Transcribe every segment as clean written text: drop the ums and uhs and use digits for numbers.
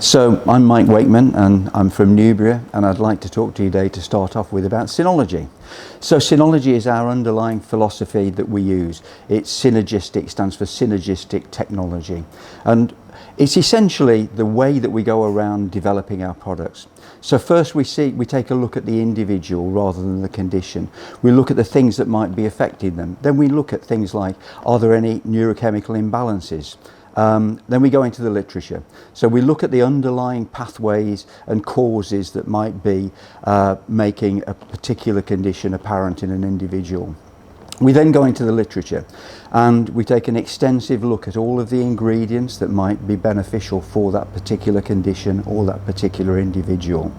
So I'm Mike Wakeman and I'm from Neubria, and I'd like to talk to you today to start off with about Synology. So Synology is our underlying philosophy that we use. It's synergistic, stands for synergistic technology, and it's essentially the way that we go around developing our products. So first we take a look at the individual rather than the condition. We look at the things that might be affecting them. Then we look at things like, are there any neurochemical imbalances? Then we go into the literature. So we look at the underlying pathways and causes that might be making a particular condition apparent in an individual. We then go into the literature and we take an extensive look at all of the ingredients that might be beneficial for that particular condition or that particular individual.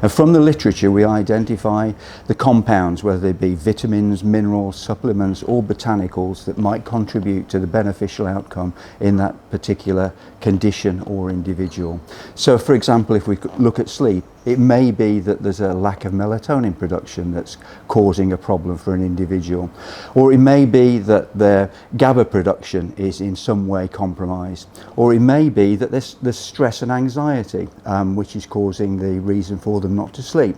And from the literature we identify the compounds, whether they be vitamins, minerals, supplements or botanicals, that might contribute to the beneficial outcome in that particular condition or individual. So for example, if we look at sleep, it may be that there's a lack of melatonin production that's causing a problem for an individual. Or it may be that their GABA production is in some way compromised. Or it may be that there's stress and anxiety, which is causing the reason for them not to sleep.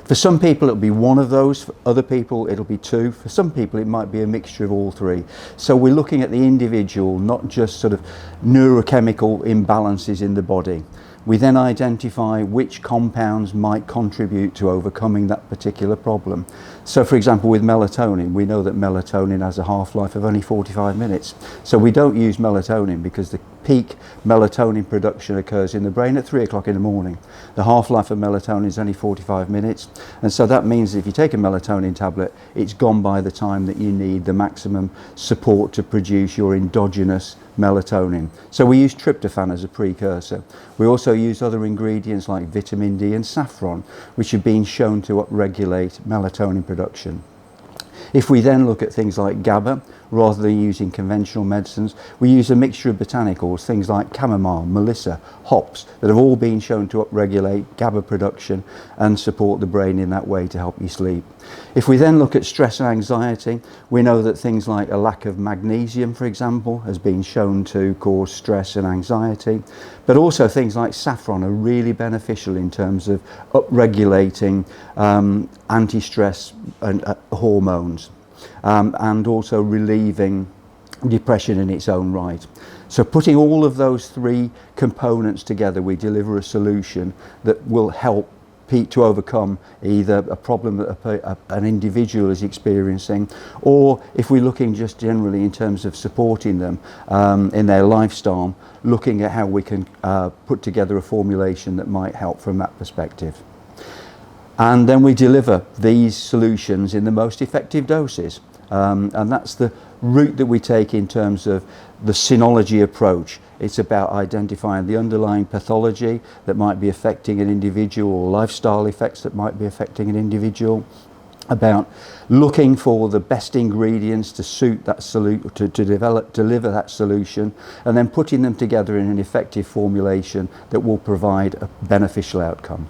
For some people it'll be one of those, for other people it'll be two, for some people it might be a mixture of all three. So we're looking at the individual, not just sort of neurochemical imbalances in the body. We then identify which compounds might contribute to overcoming that particular problem. So for example, with melatonin, we know that melatonin has a half-life of only 45 minutes. So we don't use melatonin because the peak melatonin production occurs in the brain at 3 o'clock in the morning. The half-life of melatonin is only 45 minutes. And so that means if you take a melatonin tablet, it's gone by the time that you need the maximum support to produce your endogenous melatonin. So we use tryptophan as a precursor. We also use other ingredients like vitamin D and saffron, which have been shown to upregulate melatonin production. If we then look at things like GABA, rather than using conventional medicines, we use a mixture of botanicals, things like chamomile, melissa, hops, that have all been shown to upregulate GABA production and support the brain in that way to help you sleep. If we then look at stress and anxiety, we know that things like a lack of magnesium, for example, has been shown to cause stress and anxiety, but also things like saffron are really beneficial in terms of upregulating anti-stress hormones. And also relieving depression in its own right. So putting all of those three components together, we deliver a solution that will help to overcome either a problem that an individual is experiencing, or if we're looking just generally in terms of supporting them in their lifestyle, looking at how we can put together a formulation that might help from that perspective. And then we deliver these solutions in the most effective doses. And that's the route that we take in terms of the Synology approach. It's about identifying the underlying pathology that might be affecting an individual, or lifestyle effects that might be affecting an individual, about looking for the best ingredients to suit that deliver that solution, and then putting them together in an effective formulation that will provide a beneficial outcome.